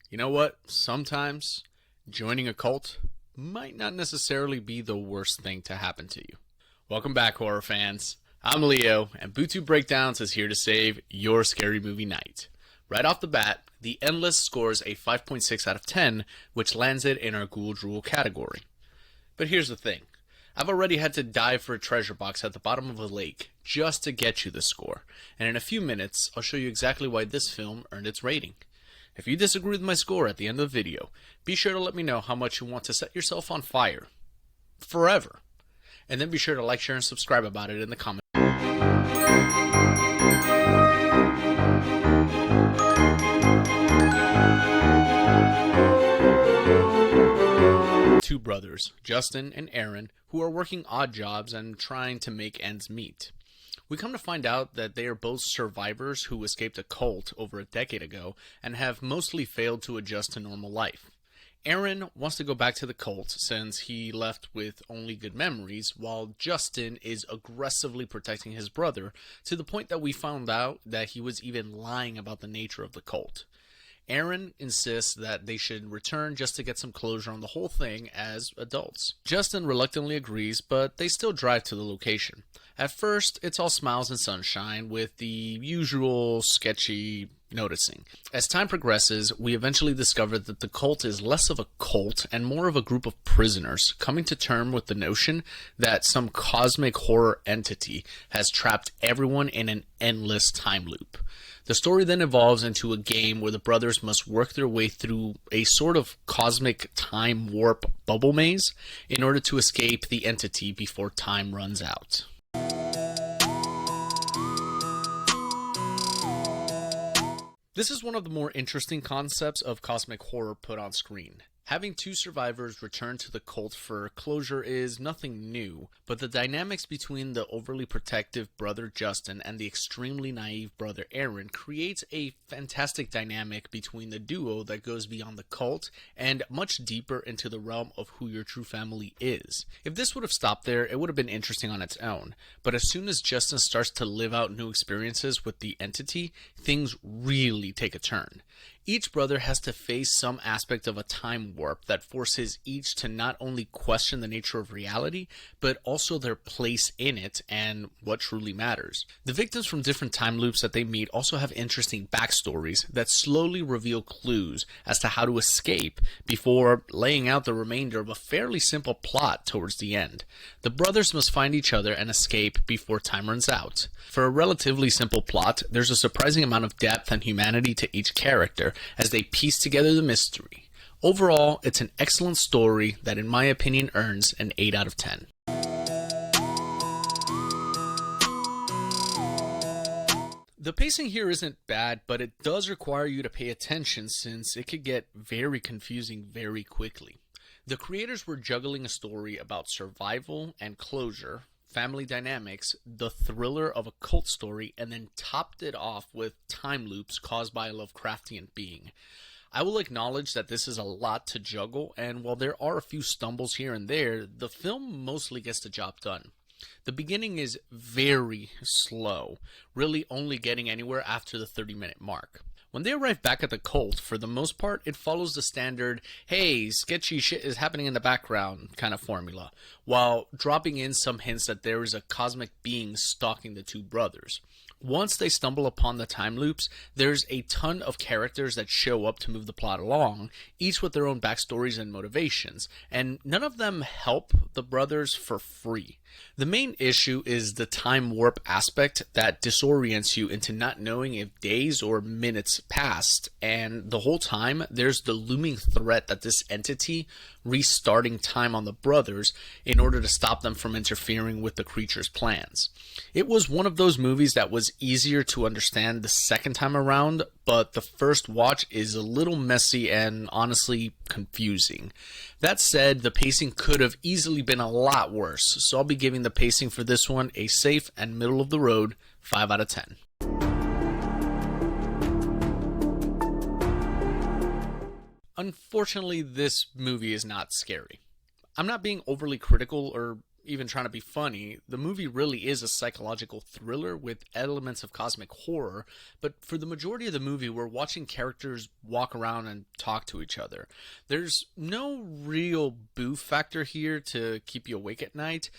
You know what? Sometimes joining a cult might not necessarily be the worst thing to happen to you. Welcome back, horror fans. I'm Leo, and Bootube Breakdowns is here to save your scary movie night. Right off the bat, The Endless scores a 5.6 out of 10, which lands it in our Ghoul Drool category. But here's the thing. I've already had to dive for a treasure box at the bottom of a lake just to get you this score, and in a few minutes, I'll show you exactly why this film earned its rating. If you disagree with my score at the end of the video, be sure to let me know how much you want to set yourself on fire. Forever. And then be sure to like, share, and subscribe about it in the comments. Two brothers, Justin and Aaron, who are working odd jobs and trying to make ends meet. We come to find out that they are both survivors who escaped a cult over a decade ago and have mostly failed to adjust to normal life. Aaron wants to go back to the cult since he left with only good memories, while Justin is aggressively protecting his brother to the point that we found out that he was even lying about the nature of the cult. Aaron insists that they should return just to get some closure on the whole thing as adults. Justin reluctantly agrees, but they still drive to the location. At first, it's all smiles and sunshine with the usual sketchy noticing. As time progresses, we eventually discover that the cult is less of a cult and more of a group of prisoners coming to terms with the notion that some cosmic horror entity has trapped everyone in an endless time loop. The story then evolves into a game where the brothers must work their way through a sort of cosmic time warp bubble maze in order to escape the entity before time runs out. This is one of the more interesting concepts of cosmic horror put on screen. Having two survivors return to the cult for closure is nothing new, but the dynamics between the overly protective brother Justin and the extremely naive brother Aaron creates a fantastic dynamic between the duo that goes beyond the cult and much deeper into the realm of who your true family is. If this would have stopped there, it would have been interesting on its own, but as soon as Justin starts to live out new experiences with the entity, things really take a turn. Each brother has to face some aspect of a time warp that forces each to not only question the nature of reality, but also their place in it and what truly matters. The victims from different time loops that they meet also have interesting backstories that slowly reveal clues as to how to escape before laying out the remainder of a fairly simple plot towards the end. The brothers must find each other and escape before time runs out. For a relatively simple plot, there's a surprising amount of depth and humanity to each character as they piece together the mystery. Overall, it's an excellent story that in my opinion earns an 8 out of 10. The pacing here isn't bad, but it does require you to pay attention since it could get very confusing very quickly. The creators were juggling a story about survival and closure, family dynamics, the thriller of a cult story, and then topped it off with time loops caused by a Lovecraftian being. I will acknowledge that this is a lot to juggle, and while there are a few stumbles here and there, the film mostly gets the job done. The beginning is very slow, really only getting anywhere after the 30-minute mark. When they arrive back at the cult, for the most part, it follows the standard, hey, sketchy shit is happening in the background kind of formula, while dropping in some hints that there is a cosmic being stalking the two brothers. Once they stumble upon the time loops, there's a ton of characters that show up to move the plot along, each with their own backstories and motivations, and none of them help the brothers for free. The main issue is the time warp aspect that disorients you into not knowing if days or minutes passed, and the whole time there's the looming threat that this entity restarting time on the brothers in order to stop them from interfering with the creature's plans. It was one of those movies that was easier to understand the second time around, but the first watch is a little messy and honestly confusing. That said, the pacing could have easily been a lot worse, so I'll be giving the pacing for this one a safe and middle of the road 5 out of 10. Unfortunately, this movie is not scary. I'm not being overly critical or even trying to be funny, the movie really is a psychological thriller with elements of cosmic horror, but for the majority of the movie, we're watching characters walk around and talk to each other. There's no real boo factor here to keep you awake at night,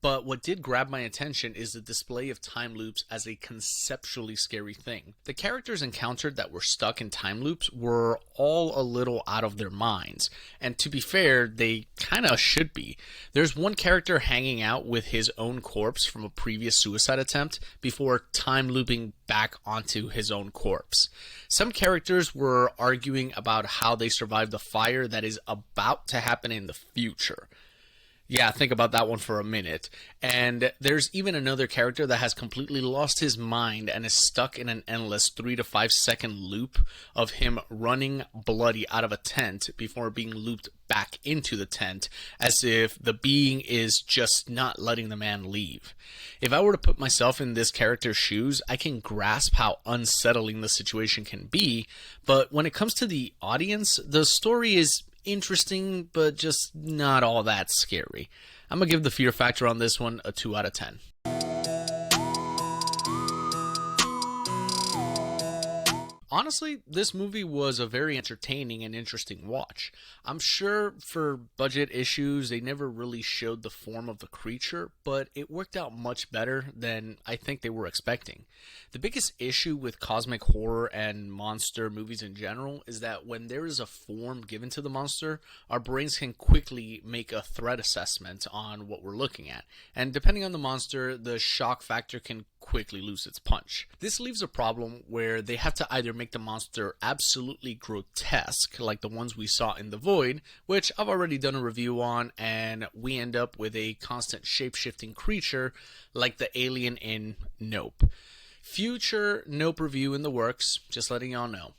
but what did grab my attention is the display of time loops as a conceptually scary thing. The characters encountered that were stuck in time loops were all a little out of their minds, and to be fair, they kinda should be. There's one character hanging out with his own corpse from a previous suicide attempt before time looping back onto his own corpse. Some characters were arguing about how they survived the fire that is about to happen in the future. Yeah, think about that one for a minute. And there's even another character that has completely lost his mind and is stuck in an endless 3 to 5 second loop of him running bloody out of a tent before being looped back into the tent, as if the being is just not letting the man leave. If I were to put myself in this character's shoes, I can grasp how unsettling the situation can be, but when it comes to the audience, the story is interesting, but just not all that scary. I'm gonna give the fear factor on this one a 2 out of 10. Honestly, this movie was a very entertaining and interesting watch. I'm sure for budget issues, they never really showed the form of the creature, but it worked out much better than I think they were expecting. The biggest issue with cosmic horror and monster movies in general is that when there is a form given to the monster, our brains can quickly make a threat assessment on what we're looking at. And depending on the monster, the shock factor can quickly lose its punch. This leaves a problem where they have to either make the monster absolutely grotesque, like the ones we saw in The Void, which I've already done a review on, and we end up with a constant shape-shifting creature like the alien in Nope. Future Nope review in the works, just letting y'all know.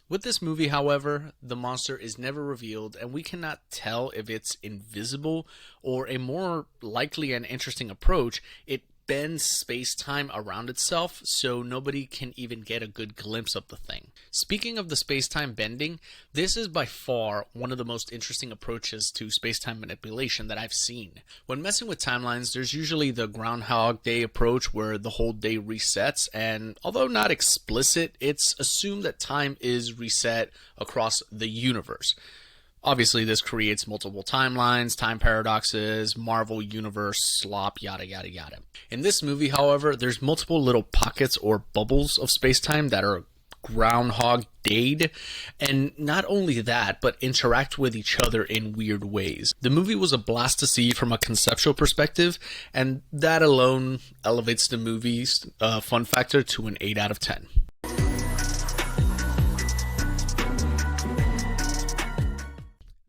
With this movie, however, the monster is never revealed, and we cannot tell if it's invisible or, a more likely and interesting approach, it bends space-time around itself so nobody can even get a good glimpse of the thing. Speaking of the space-time bending, this is by far one of the most interesting approaches to space-time manipulation that I've seen. When messing with timelines, there's usually the Groundhog Day approach where the whole day resets, and although not explicit, it's assumed that time is reset across the universe. Obviously, this creates multiple timelines, time paradoxes, Marvel Universe slop, yada yada yada. In this movie, however, there's multiple little pockets or bubbles of space-time that are Groundhog Day'd, and not only that, but interact with each other in weird ways. The movie was a blast to see from a conceptual perspective, and that alone elevates the movie's fun factor to an 8 out of 10.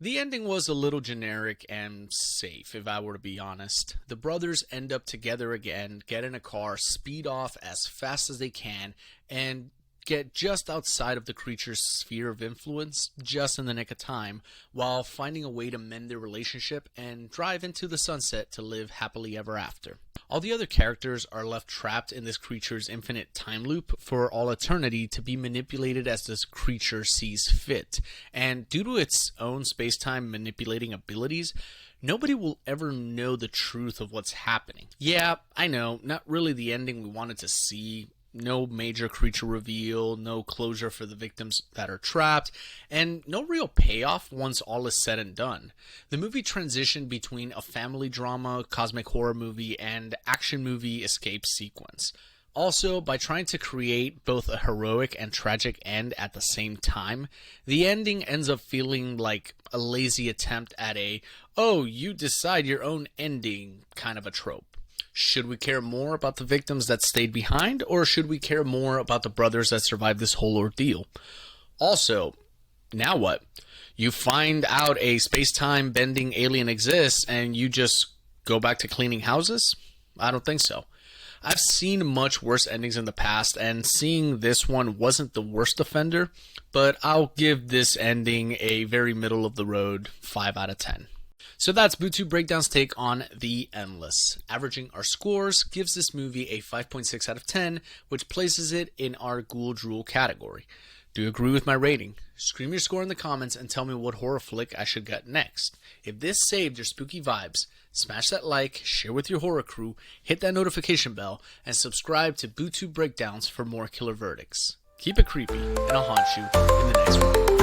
The ending was a little generic and safe, if I were to be honest. The brothers end up together again, get in a car, speed off as fast as they can, and get just outside of the creature's sphere of influence just in the nick of time, while finding a way to mend their relationship and drive into the sunset to live happily ever after. All the other characters are left trapped in this creature's infinite time loop for all eternity to be manipulated as this creature sees fit. And due to its own space-time manipulating abilities, nobody will ever know the truth of what's happening. Yeah, I know, not really the ending we wanted to see. No major creature reveal, no closure for the victims that are trapped, and no real payoff once all is said and done. The movie transitioned between a family drama, cosmic horror movie, and action movie escape sequence. Also, by trying to create both a heroic and tragic end at the same time, the ending ends up feeling like a lazy attempt at a, oh, you decide your own ending kind of a trope. Should we care more about the victims that stayed behind, or should we care more about the brothers that survived this whole ordeal? Also, now what? You find out a space-time bending alien exists and you just go back to cleaning houses? I don't think so. I've seen much worse endings in the past, and seeing this one wasn't the worst offender, but I'll give this ending a very middle of the road 5 out of 10. So that's Bootube Breakdowns' take on The Endless. Averaging our scores gives this movie a 5.6 out of 10, which places it in our Ghoul Drool category. Do you agree with my rating? Scream your score in the comments and tell me what horror flick I should get next. If this saved your spooky vibes, smash that like, share with your horror crew, hit that notification bell, and subscribe to Bootube Breakdowns for more killer verdicts. Keep it creepy, and I'll haunt you in the next one.